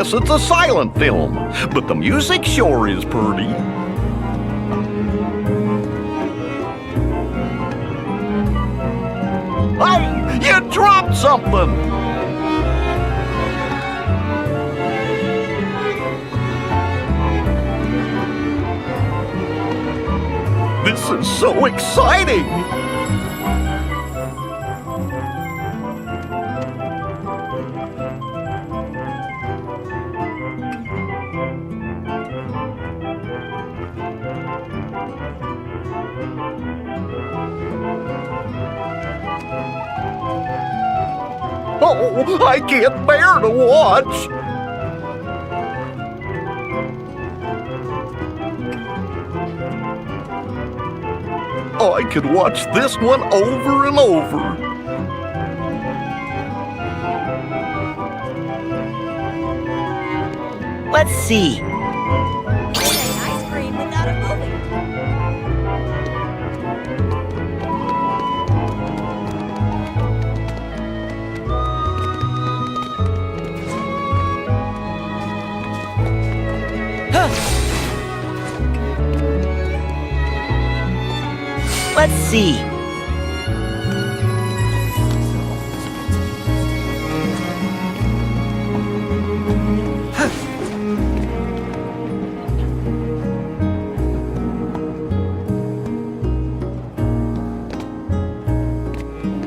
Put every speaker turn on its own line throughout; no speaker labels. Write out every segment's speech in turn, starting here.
guess it's a silent film, but the music sure is pretty. Hey, you dropped something! This is so exciting! Oh, I can't bear to watch! I could watch this one over and over.
Let's see.
Eating ice cream without it moving.
Let's see.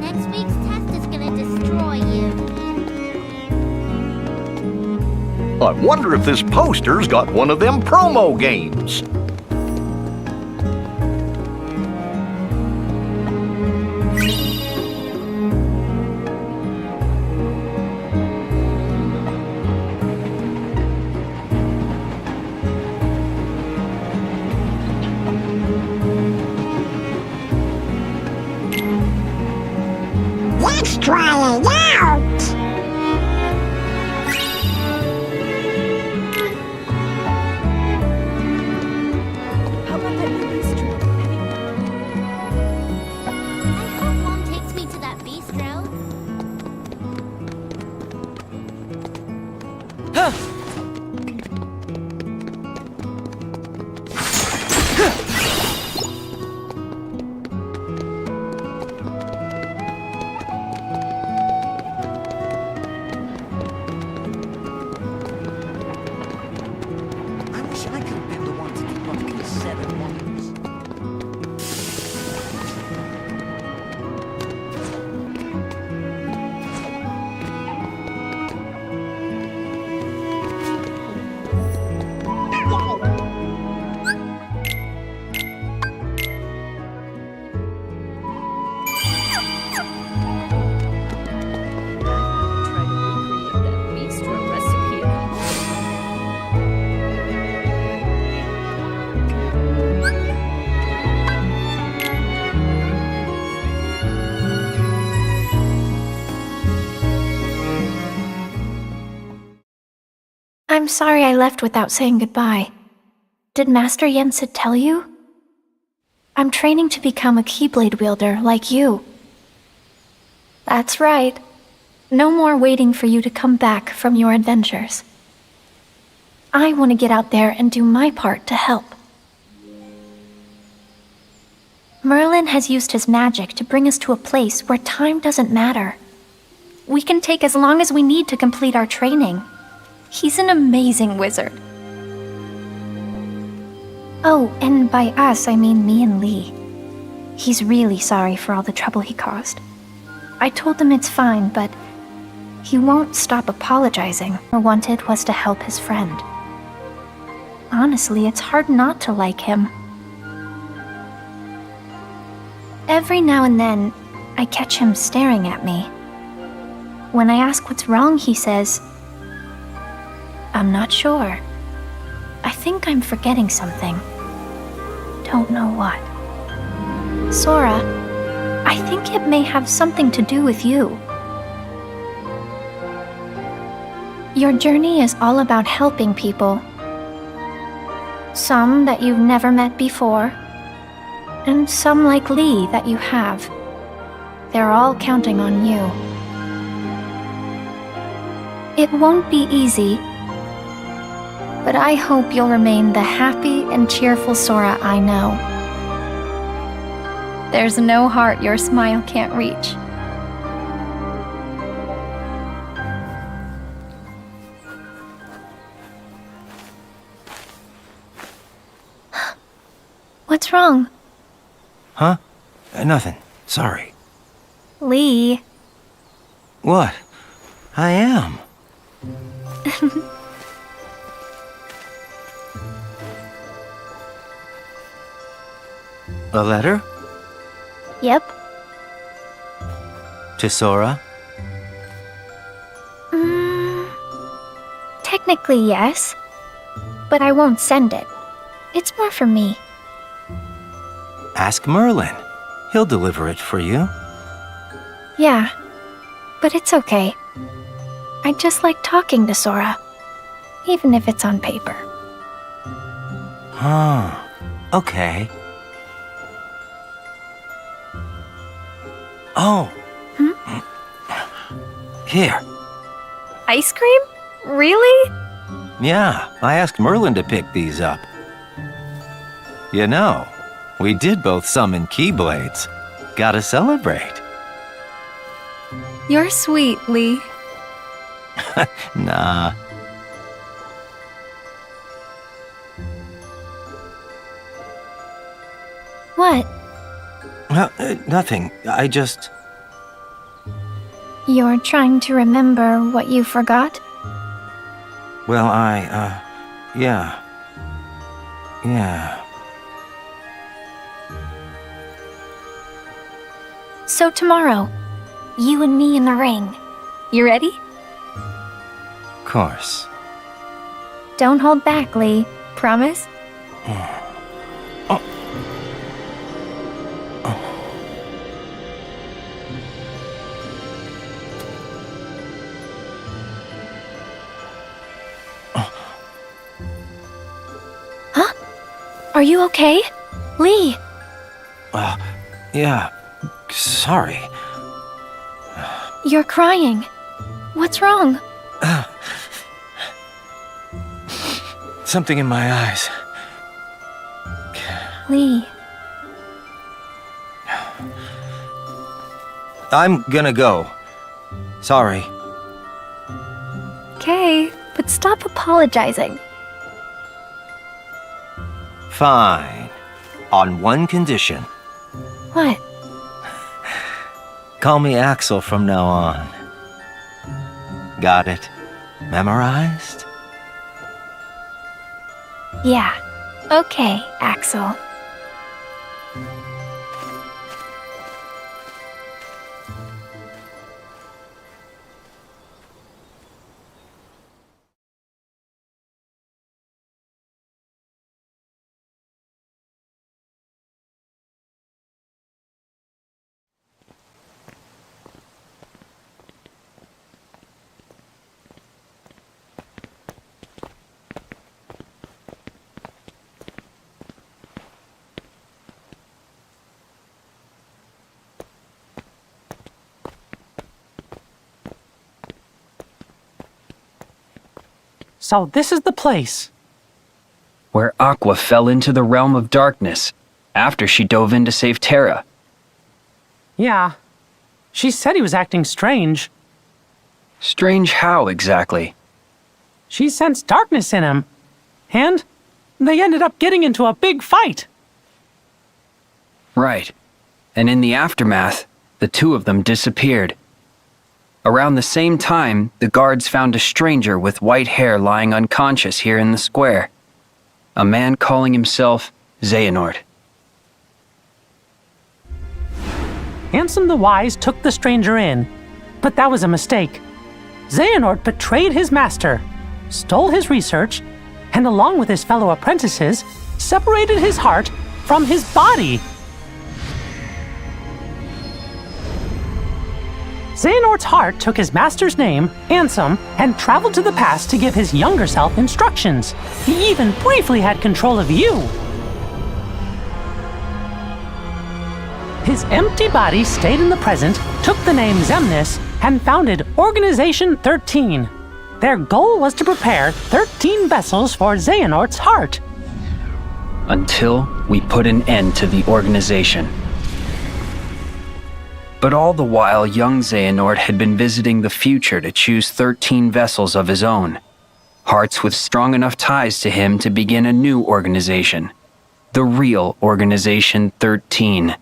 Next week's test is gonna destroy you.
I wonder if this poster's got one of them promo games.
Let's try it out!
How about that new bistro?
I hope Mom takes me to that bistro.
I wish I could have been the one to keep up with the 7 wonders.
Try to recreate that bistro recipe at home.
I'm sorry I left without saying goodbye. Did Master Yensid tell you? I'm training to become a Keyblade wielder like you. That's right. No more waiting for you to come back from your adventures. I want to get out there and do my part to help. Merlin has used his magic to bring us to a place where time doesn't matter. We can take as long as we need to complete our training. He's an amazing wizard. Oh, and by us, I mean me and Lee. He's really sorry for all the trouble he caused. I told him it's fine, but he won't stop apologizing. What he wanted was to help his friend. Honestly, it's hard not to like him. Every now and then, I catch him staring at me. When I ask what's wrong, he says, "I'm not sure. I think I'm forgetting something. Don't know what." Sora, I think it may have something to do with you. Your journey is all about helping people. Some that you've never met before, and some like Lee that you have. They're all counting on you. It won't be easy, but I hope you'll remain the happy and cheerful Sora I know. There's no heart your smile can't reach. What's wrong?
Huh? Nothing. Sorry.
Lee.
What? I am. A letter?
Yep.
To Sora?
Technically, yes. But I won't send it. It's more for me.
Ask Merlin. He'll deliver it for you.
Yeah, but it's okay. I just like talking to Sora, even if it's on paper.
Huh. Okay. Oh. Here.
Ice cream? Really?
Yeah, I asked Merlin to pick these up. You know, we did both summon Keyblades. Gotta celebrate.
You're sweet, Lee.
Nah.
What?
Nothing. I just...
You're trying to remember what you forgot?
Well, yeah. Yeah.
So tomorrow, you and me in the ring. You ready?
Course.
Don't hold back, Lee. Promise? Huh? Are you okay? Lee!
Yeah. Sorry.
You're crying. What's wrong?
Something in my eyes.
Lee.
I'm gonna go. Sorry.
Okay, but stop apologizing.
Fine. On one condition.
What?
Call me Axel from now on. Got it? Memorized?
Yeah. Okay, Axel.
So this is the place.
Where Aqua fell into the realm of darkness after she dove in to save Terra.
Yeah. She said he was acting strange.
Strange how, exactly?
She sensed darkness in him. And they ended up getting into a big fight.
Right. And in the aftermath, the two of them disappeared. Around the same time, the guards found a stranger with white hair lying unconscious here in the square. A man calling himself Xehanort.
Ansem the Wise took the stranger in, but that was a mistake. Xehanort betrayed his master, stole his research, and along with his fellow apprentices, separated his heart from his body. Xehanort's heart took his master's name, Ansem, and traveled to the past to give his younger self instructions. He even briefly had control of you. His empty body stayed in the present, took the name Xemnas, and founded Organization 13. Their goal was to prepare 13 vessels for Xehanort's heart.
Until we put an end to the organization. But all the while, young Xehanort had been visiting the future to choose 13 vessels of his own. Hearts with strong enough ties to him to begin a new organization. The real Organization 13.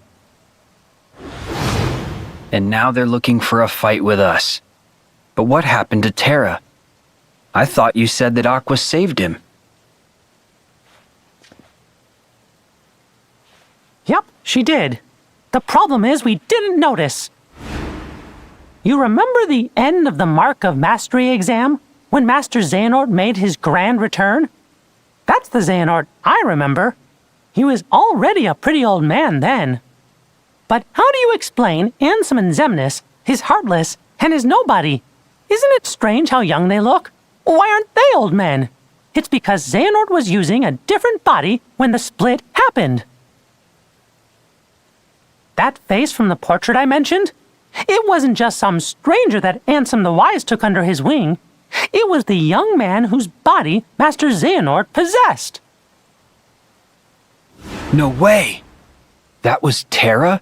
And now they're looking for a fight with us. But what happened to Terra? I thought you said that Aqua saved him.
Yep, she did. The problem is we didn't notice. You remember the end of the Mark of Mastery exam, when Master Xehanort made his grand return? That's the Xehanort I remember. He was already a pretty old man then. But how do you explain Ansem and Xemnas, his Heartless, and his Nobody? Isn't it strange how young they look? Why aren't they old men? It's because Xehanort was using a different body when the split happened. That face from the portrait I mentioned? It wasn't just some stranger that Ansem the Wise took under his wing. It was the young man whose body Master Xehanort possessed.
No way! That was Terra?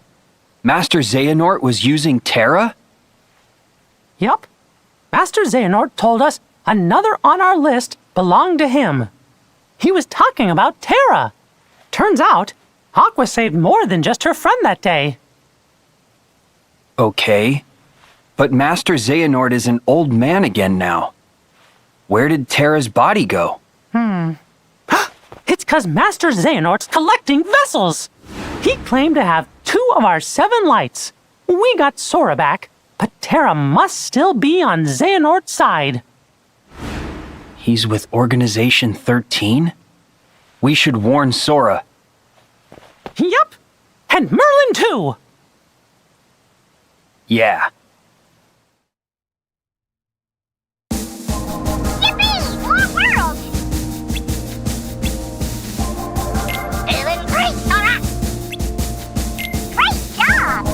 Master Xehanort was using Terra?
Yup. Master Xehanort told us another on our list belonged to him. He was talking about Terra. Turns out, Aqua saved more than just her friend that day.
Okay, but Master Xehanort is an old man again now. Where did Terra's body go?
It's 'cause Master Xehanort's collecting vessels. He claimed to have 2 of our 7 lights. We got Sora back, but Terra must still be on Xehanort's side.
He's with Organization 13? We should warn Sora.
Yup, and Merlin too.
Yeah.
Yippee! More world! Doing great, Sora! Great job!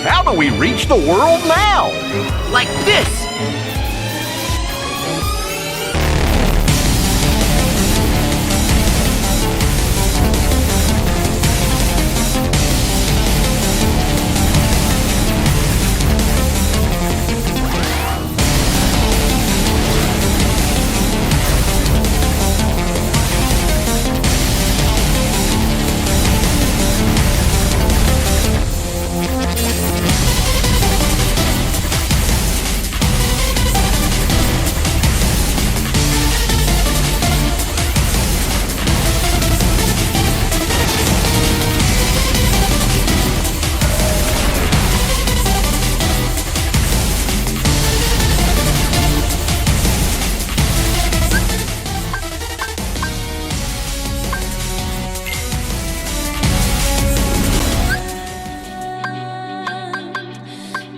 How do we reach the world now?
Like this!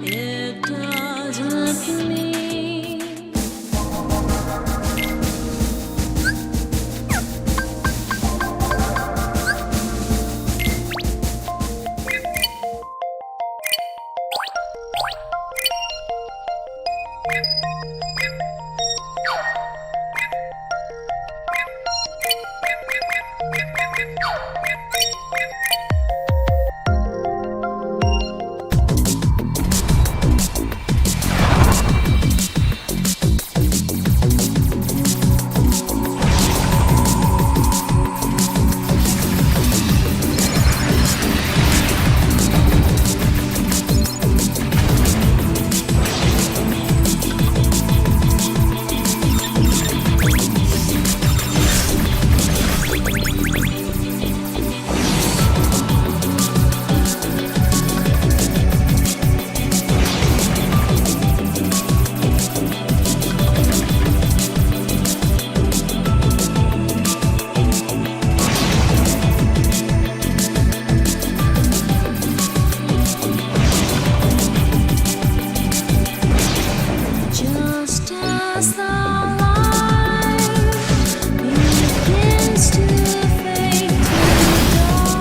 It doesn't mean just as the light begins to fade to dark.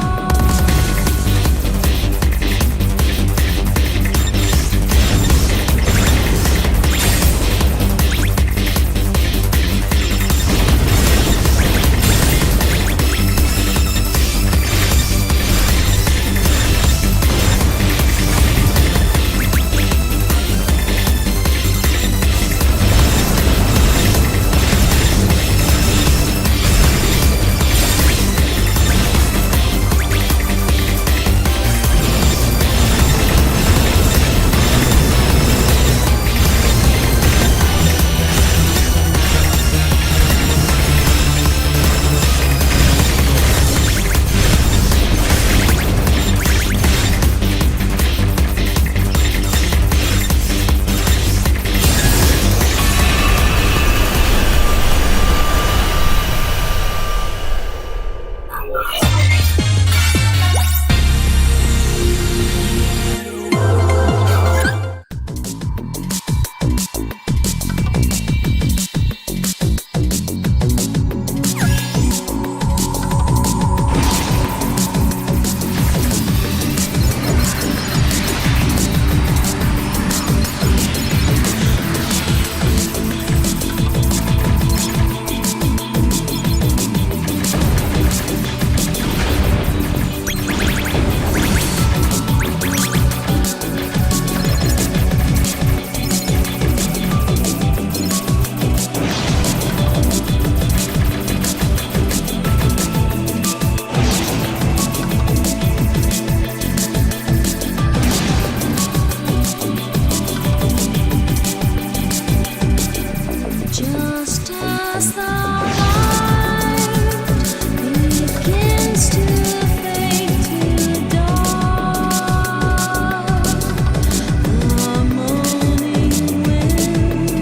Just as the light begins to fade to dark, the moaning wind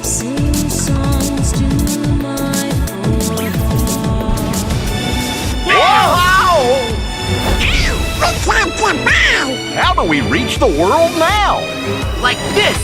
sings songs to my poor heart.
Whoa! How do we reach the world now?
Like this!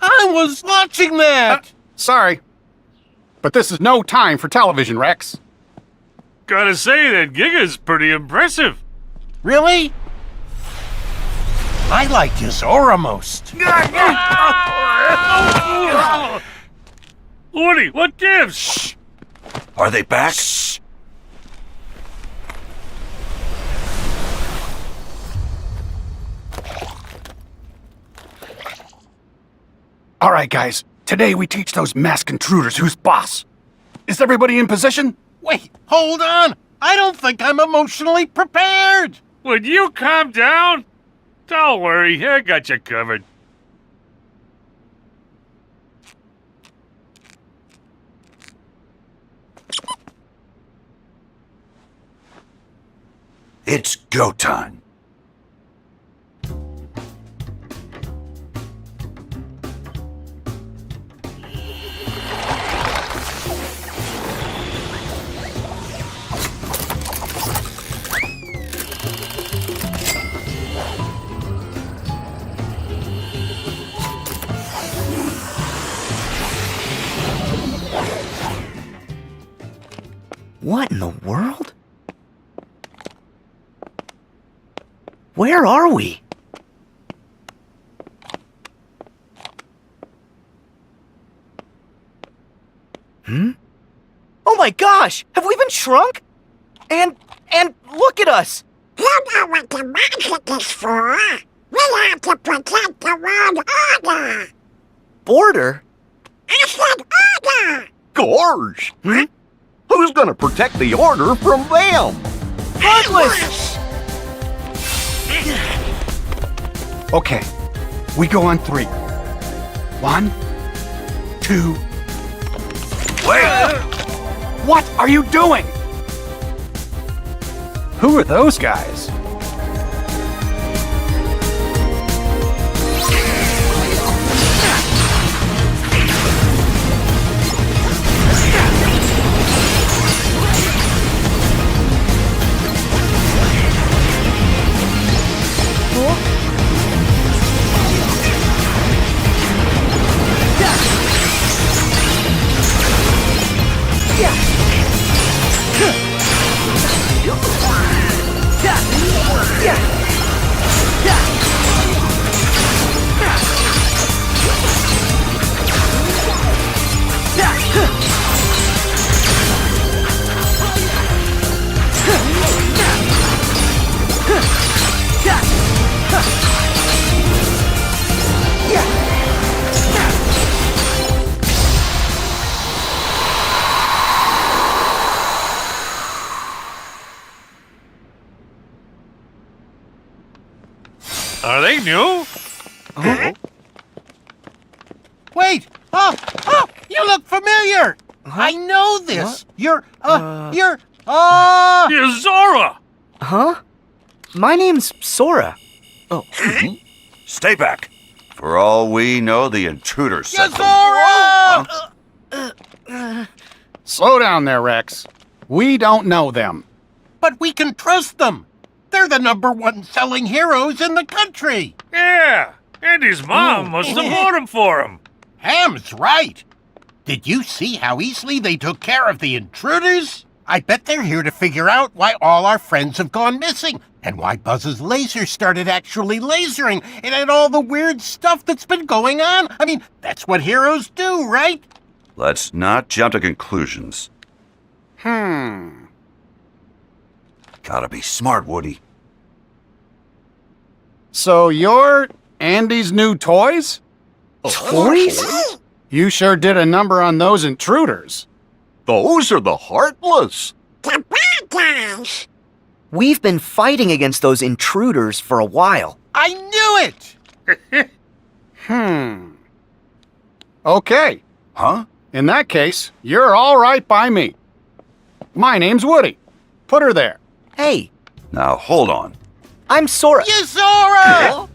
I was watching that!
Sorry. But this is no time for television, Rex.
Gotta say, that Giga's pretty impressive.
Really? I like his aura most.
Woody, what gives? Shh.
Are they back? Shh.
All right, guys. Today we teach those masked intruders who's boss. Is everybody in position?
Wait, hold on. I don't think I'm emotionally prepared.
Would you calm down? Don't worry, I got you covered.
It's go time.
What in the world? Where are we? Oh my gosh! Have we been shrunk? And look at us!
You know what the magic is for? We have to protect the world order!
Border?
I said order!
Gorge! Who's gonna protect the order from them?
Heartless!
Okay. We go on 3. 1, 2... Wait! What are you doing? Who are those guys?
knew.
Wait! Oh! You look familiar! I know this! You're
You're Zora!
Huh? My name's Sora. Oh.
Stay back. For all we know, the intruder set them.
Zora!
Slow down there, Rex. We don't know them.
But we can trust them. They're the #1 selling heroes in the country.
Yeah, Andy's mom must have bought him for him.
Ham's right. Did you see how easily they took care of the intruders? I bet they're here to figure out why all our friends have gone missing and why Buzz's laser started actually lasering and all the weird stuff that's been going on. I mean, that's what heroes do, right?
Let's not jump to conclusions. Gotta be smart, Woody.
So you're Andy's new toys?
Toys?
You sure did a number on those intruders.
Those are the Heartless.
The bad guys.
We've been fighting against those intruders for a while.
I knew it!
Okay.
Huh?
In that case, you're all right by me. My name's Woody. Put her there.
Hey,
Now, hold on.
I'm Sora.
You Zora!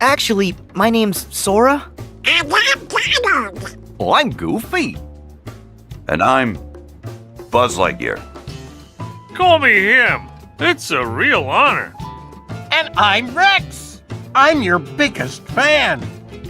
Actually, my name's Sora.
And I'm Donald.
Well, I'm Goofy. And I'm Buzz Lightyear.
Call me him. It's a real honor.
And I'm Rex. I'm your biggest fan.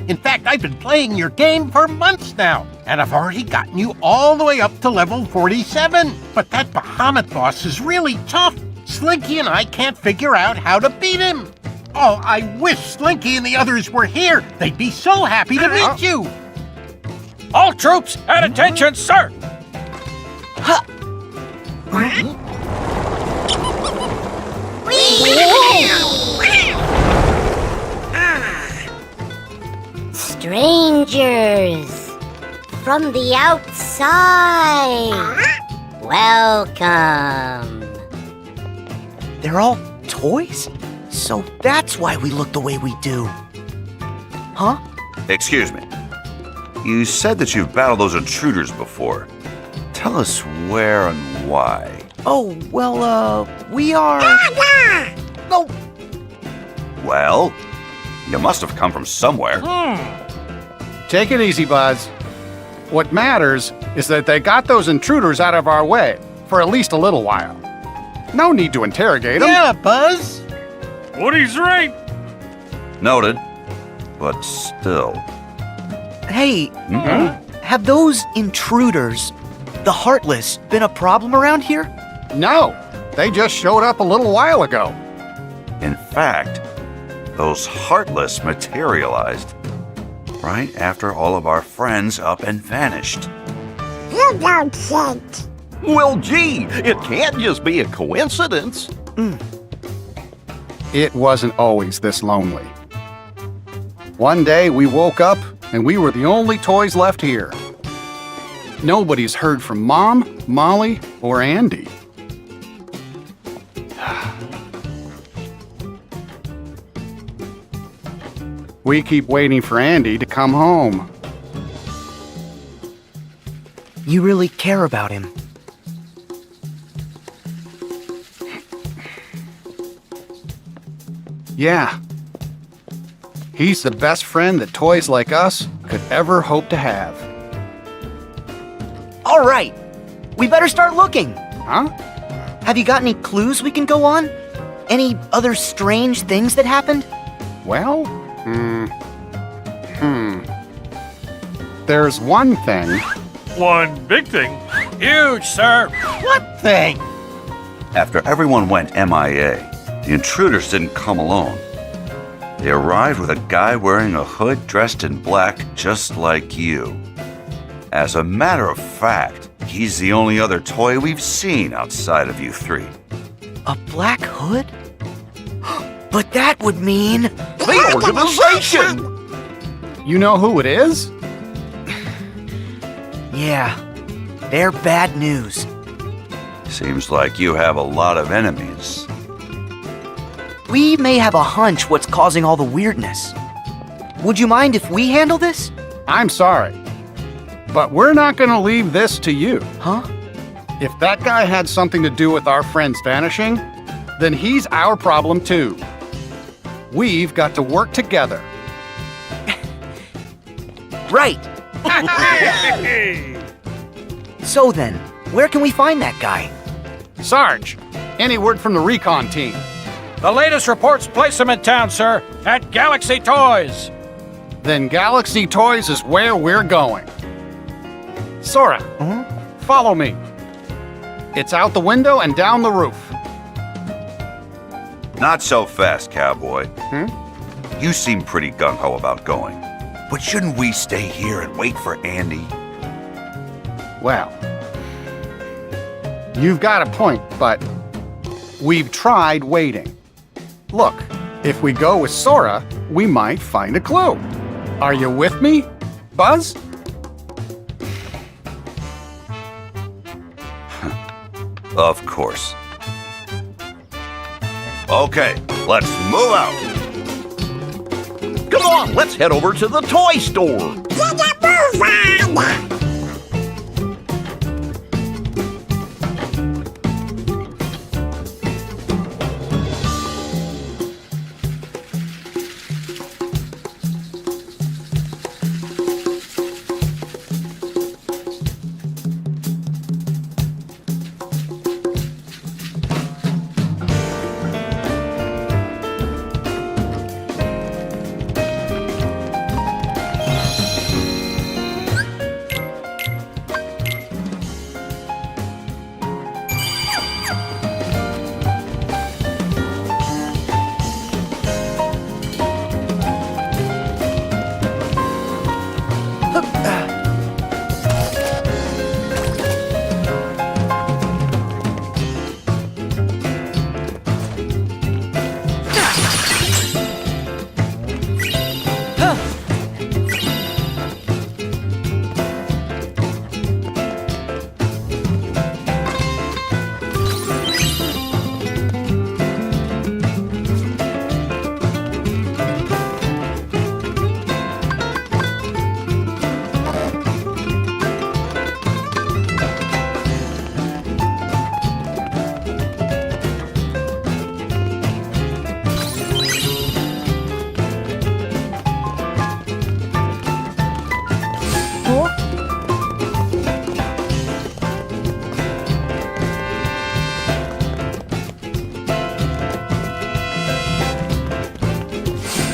In fact, I've been playing your game for months now, and I've already gotten you all the way up to level 47. But that Bahamut boss is really tough. Slinky and I can't figure out how to beat him. Oh, I wish Slinky and the others were here. They'd be so happy to meet you.
All troops at attention, sir.
Strangers from the outside. Welcome.
They're all toys? So that's why we look the way we do. Huh?
Excuse me. You said that you've battled those intruders before. Tell us where and why.
Oh, well, we are... Oh,
Well, you must have come from somewhere.
Take it easy, Buzz. What matters is that they got those intruders out of our way for at least a little while. No need to interrogate them.
Yeah, Buzz.
Woody's right.
Noted. But still.
hey, have those intruders, the Heartless, been a problem around here?
No, they just showed up a little while ago.
In fact, those Heartless materialized right after all of our friends up and vanished.
You don't think.
Well, gee, it can't just be a coincidence.
It wasn't always this lonely. One day we woke up and we were the only toys left here. Nobody's heard from Mom, Molly, or Andy. We keep waiting for Andy to come home.
You really care about him.
Yeah. He's the best friend that toys like us could ever hope to have.
All right, we better start looking.
Huh?
Have you got any clues we can go on? Any other strange things that happened?
Well, There's one thing.
One big thing.
Huge, sir. What thing?
After everyone went MIA, the intruders didn't come alone. They arrived with a guy wearing a hood dressed in black just like you. As a matter of fact, he's the only other toy we've seen outside of you three.
A black hood? But that would mean...
The organization!
You know who it is?
Yeah, they're bad news.
Seems like you have a lot of enemies.
We may have a hunch what's causing all the weirdness. Would you mind if we handle this?
I'm sorry, but we're not gonna leave this to you.
Huh?
If that guy had something to do with our friends vanishing, then he's our problem too. We've got to work together.
Right. So then, where can we find that guy?
Sarge, any word from the recon team?
The latest reports place him in town, sir, at Galaxy Toys.
Then Galaxy Toys is where we're going. Sora, follow me. It's out the window and down the roof.
Not so fast, cowboy. You seem pretty gung-ho about going. But shouldn't we stay here and wait for Andy?
Well, you've got a point, but we've tried waiting. Look, if we go with Sora, we might find a clue. Are you with me, Buzz?
Of course. Okay, let's move out.
Come on, let's head over to the toy store.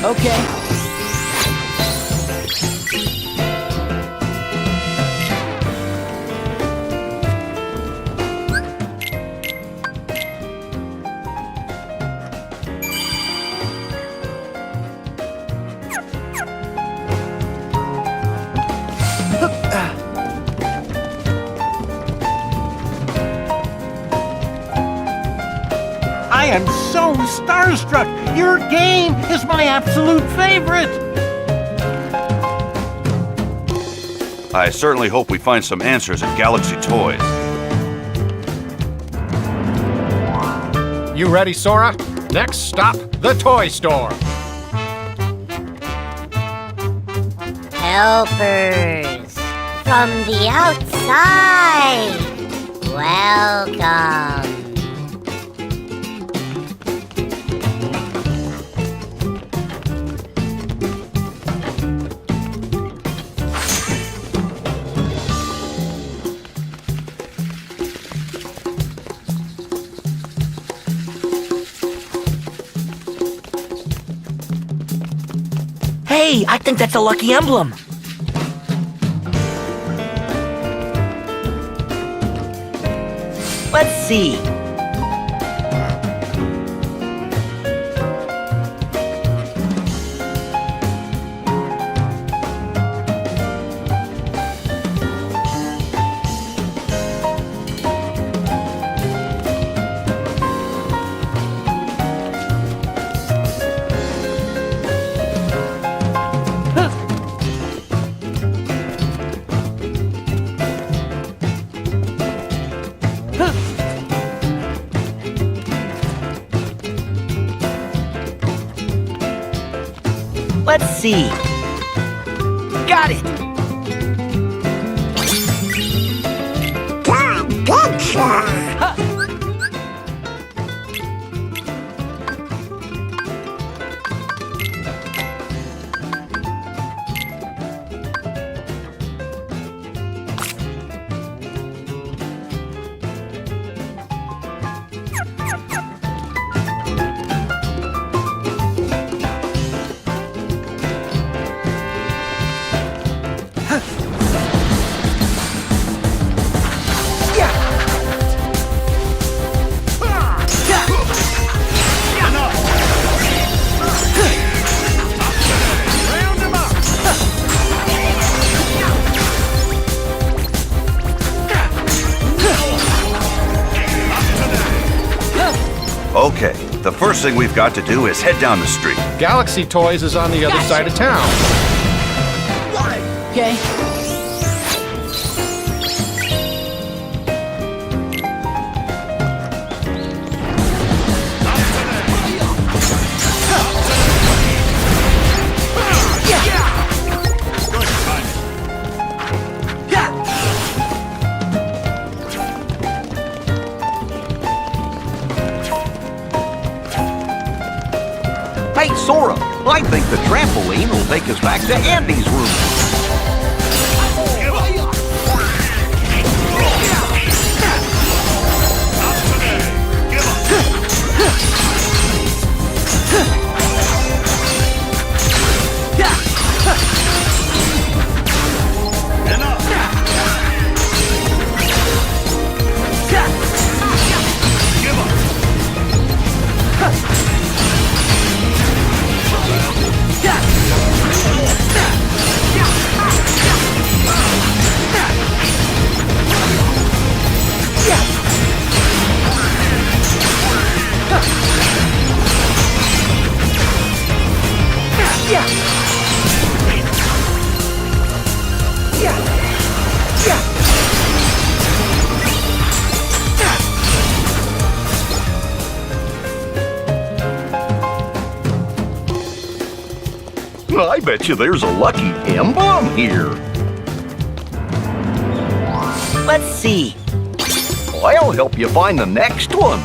Okay.
I am so starstruck. Your game is my absolute favorite.
I certainly hope we find some answers at Galaxy Toys.
You ready, Sora? Next stop, the toy store.
Helpers from the outside. Welcome.
Hey, I think that's a lucky emblem. Let's see. Let's see. Got it!
Good picture.
Okay, the first thing we've got to do is head down the street.
Galaxy Toys is on the other side of town.
Okay.
Hey, Sora, I think the trampoline will take us back to Andy's room. I bet you there's a lucky emblem here.
Let's see.
I'll help you find the next one.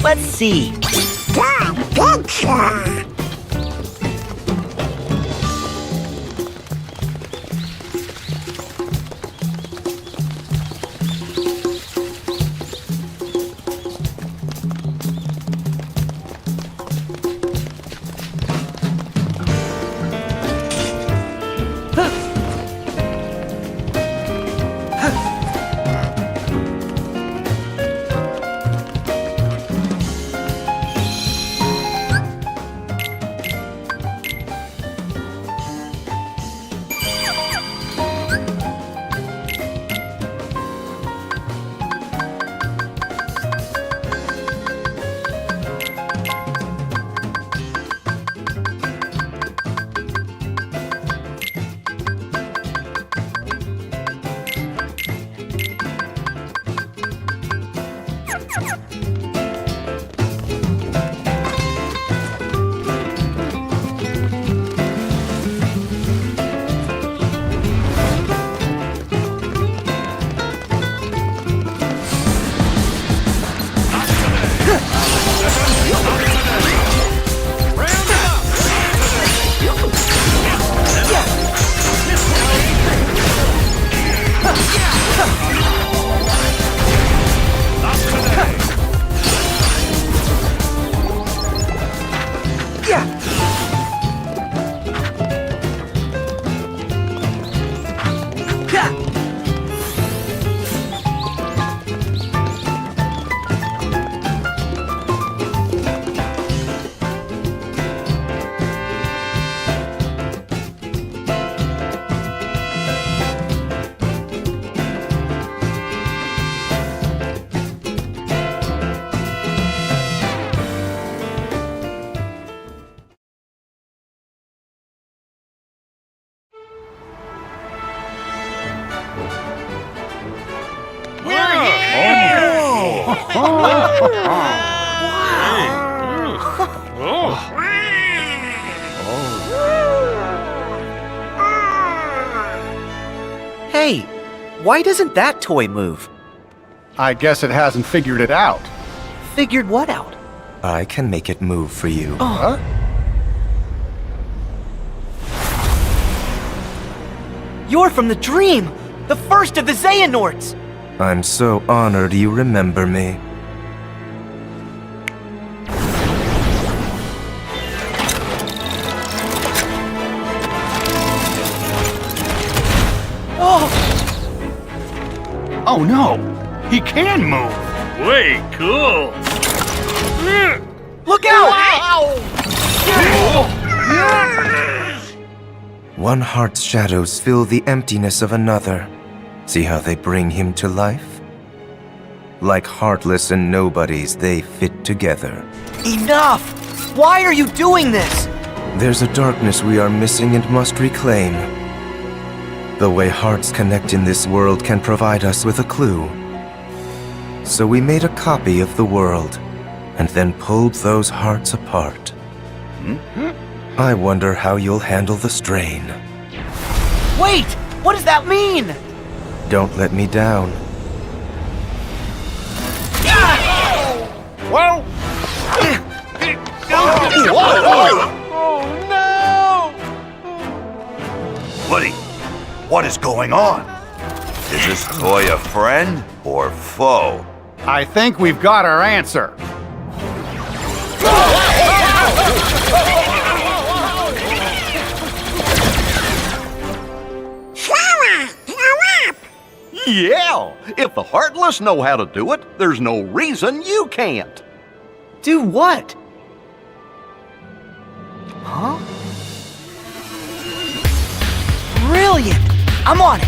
Let's see.
Good picture.
Hey, why doesn't that toy move?
I guess it hasn't figured it out.
Figured what out?
I can make it move for you.
Huh? You're from the dream! The first of the Xehanorts!
I'm so honored you remember me.
Oh no! He can move!
Way cool.
Look out!
One heart's shadows fill the emptiness of another. See how they bring him to life? Like heartless and nobodies, they fit together.
Enough! Why are you doing this?
There's a darkness we are missing and must reclaim. The way hearts connect in this world can provide us with a clue. So we made a copy of the world, and then pulled those hearts apart. I wonder how you'll handle the strain.
Wait! What does that mean?
Don't let me down.
Well.
Oh no! Woody, what is going on? Is this toy a friend or foe?
I think we've got our answer.
Yeah! If the Heartless know how to do it, there's no reason you can't.
Do what? Huh? Brilliant! I'm on it!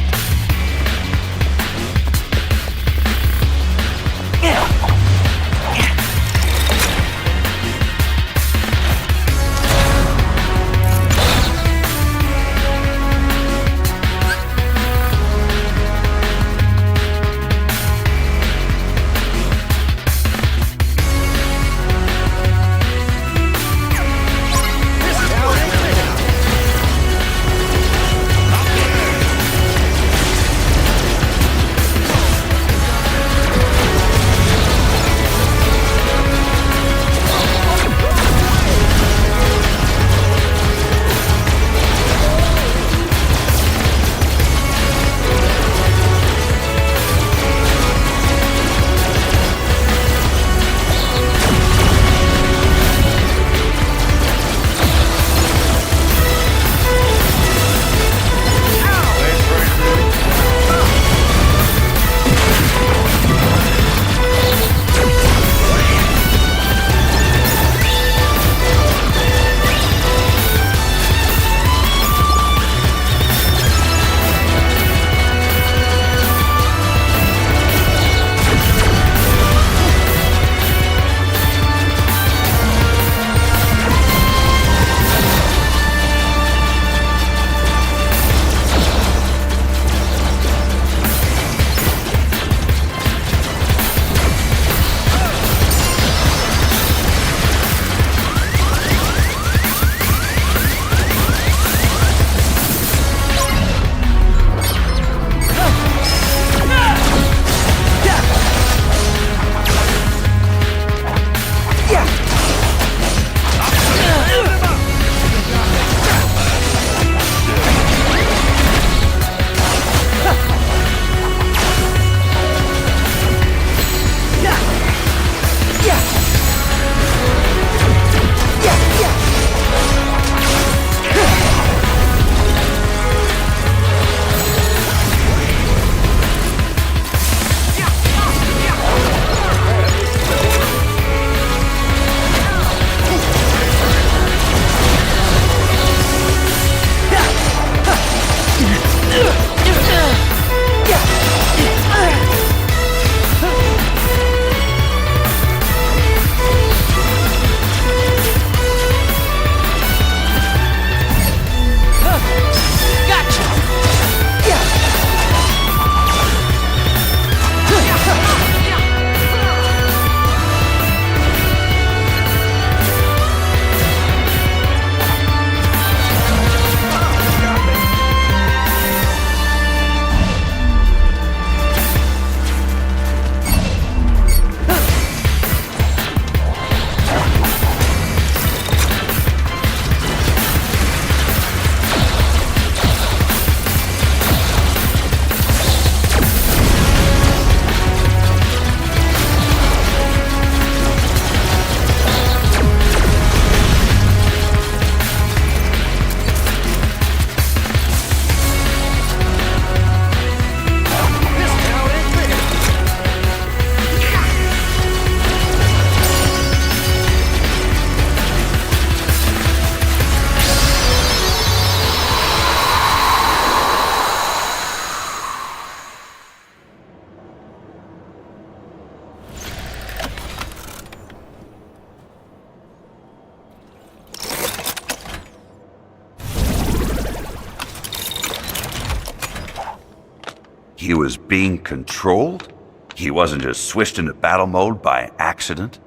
he was being controlled? He wasn't just switched into battle mode by accident?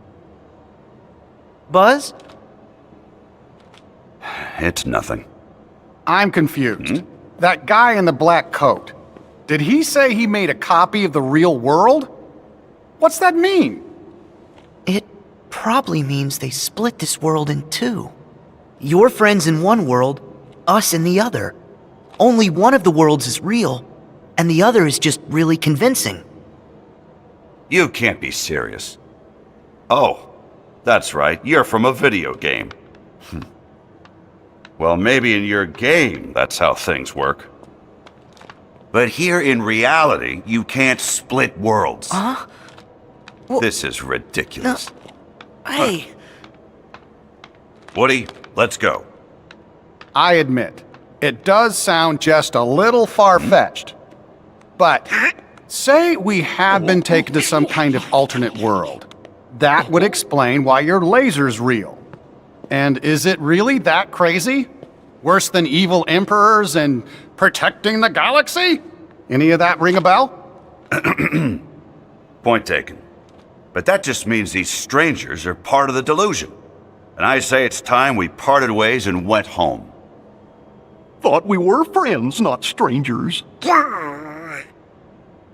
Buzz?
It's nothing.
I'm confused. That guy in the black coat, did he say he made a copy of the real world? What's that mean?
It probably means they split this world in two. Your friends in one world, us in the other. Only one of the worlds is real, and the other is just really convincing.
You can't be serious. Oh, that's right, you're from a video game. Well, maybe in your game, that's how things work. But here in reality, you can't split worlds.
Huh?
This is ridiculous.
Hey.
Woody, let's go.
I admit, it does sound just a little far-fetched. But say we have been taken to some kind of alternate world. That would explain why your laser's real. And is it really that crazy? Worse than evil emperors and protecting the galaxy? Any of that ring a bell?
Point taken. But that just means these strangers are part of the delusion. And I say it's time we parted ways and went home.
Thought we were friends, not strangers.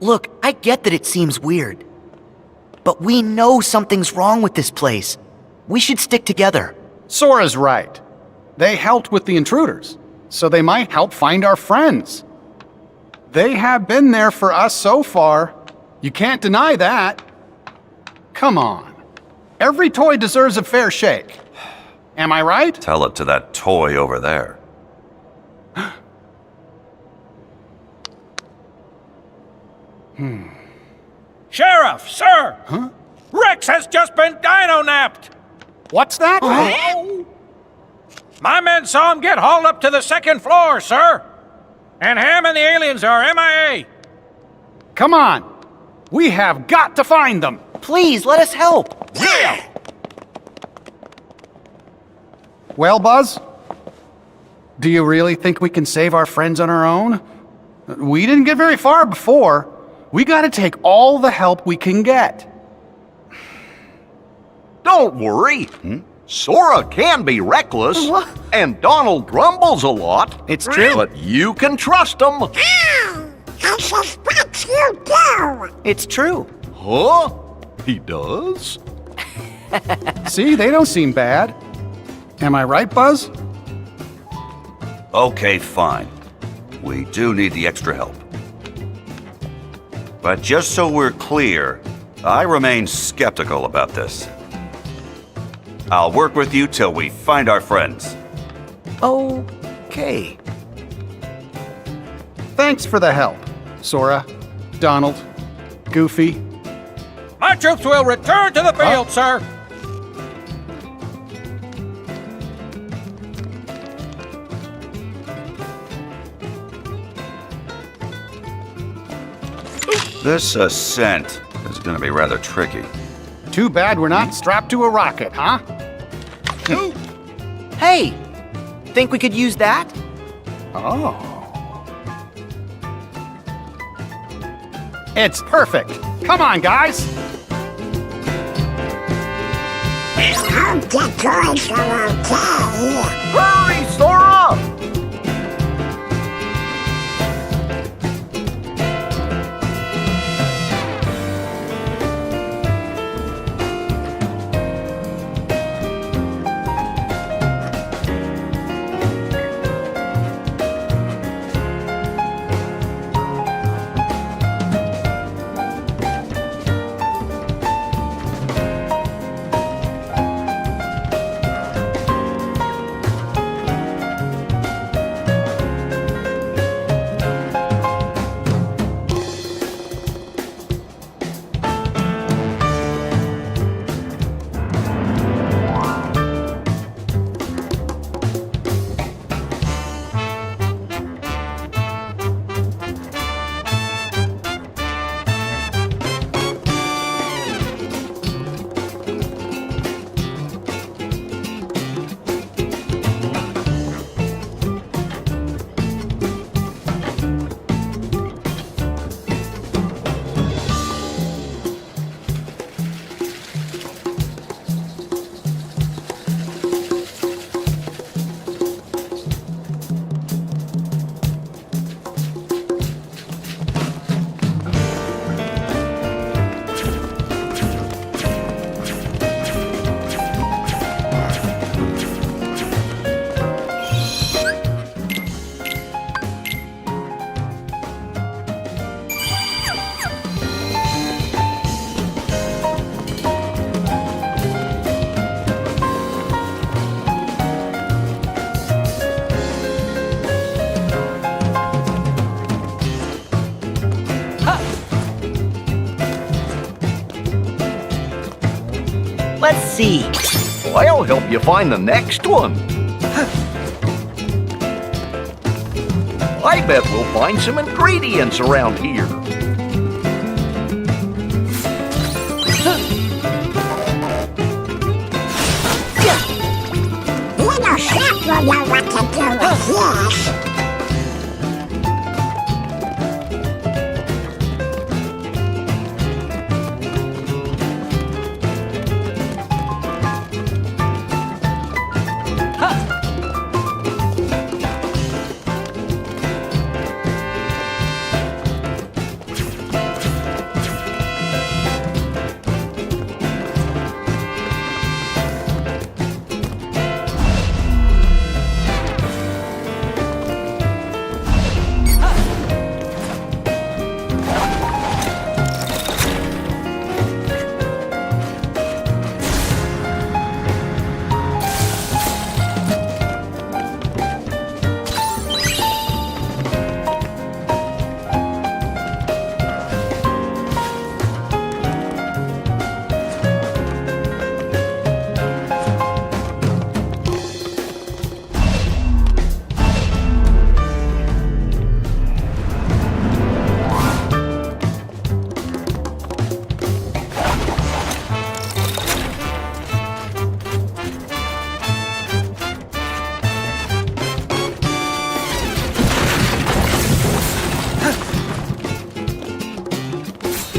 Look, I get that it seems weird. But we know something's wrong with this place. We should stick together.
Sora's right. They helped with the intruders, so they might help find our friends. They have been there for us so far. You can't deny that. Come on. Every toy deserves a fair shake. Am I right?
Tell it to that toy over there.
Sheriff, sir!
Huh?
Rex has just been dino-napped!
What's that?
My men saw him get hauled up to the second floor, sir! And Ham and the aliens are MIA!
Come on. We have got to find them.
Please, let us help.
Yeah!
Well, Buzz? Do you really think we can save our friends on our own? We didn't get very far before. We gotta take all the help we can get.
Don't worry. Sora can be reckless,
What?
and Donald grumbles a lot.
It's true.
But you can trust him.
I suspect you do.
It's true.
Huh? He does?
See, they don't seem bad. Am I right, Buzz?
Okay, fine. We do need the extra help. But just so we're clear, I remain skeptical about this. I'll work with you till we find our friends.
Okay.
Thanks for the help, Sora, Donald, Goofy.
My troops will return to the field, sir!
This ascent is gonna be rather tricky.
Too bad we're not strapped to a rocket, huh?
Hey, think we could use that?
Oh. It's perfect. Come on, guys.
Hope the toys are okay.
Hurry, Sora!
Let's see.
I'll help you find the next one. I bet we'll find some ingredients around here.
Little Chef will know what to do with this.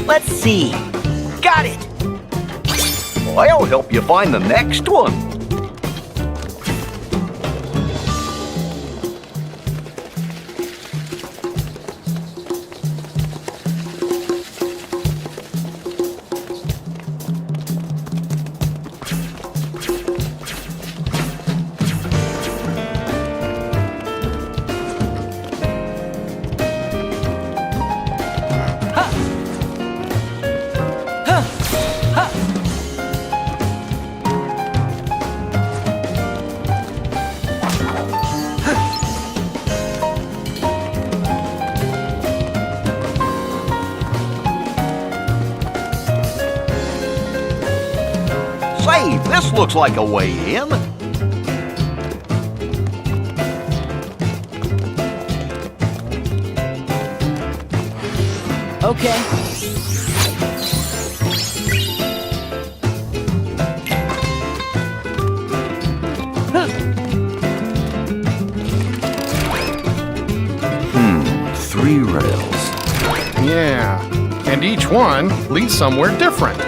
Let's see. Got it.
I'll help you find the next one. Say, this looks like a way in.
Okay.
Three rails.
Yeah, and each one leads somewhere different.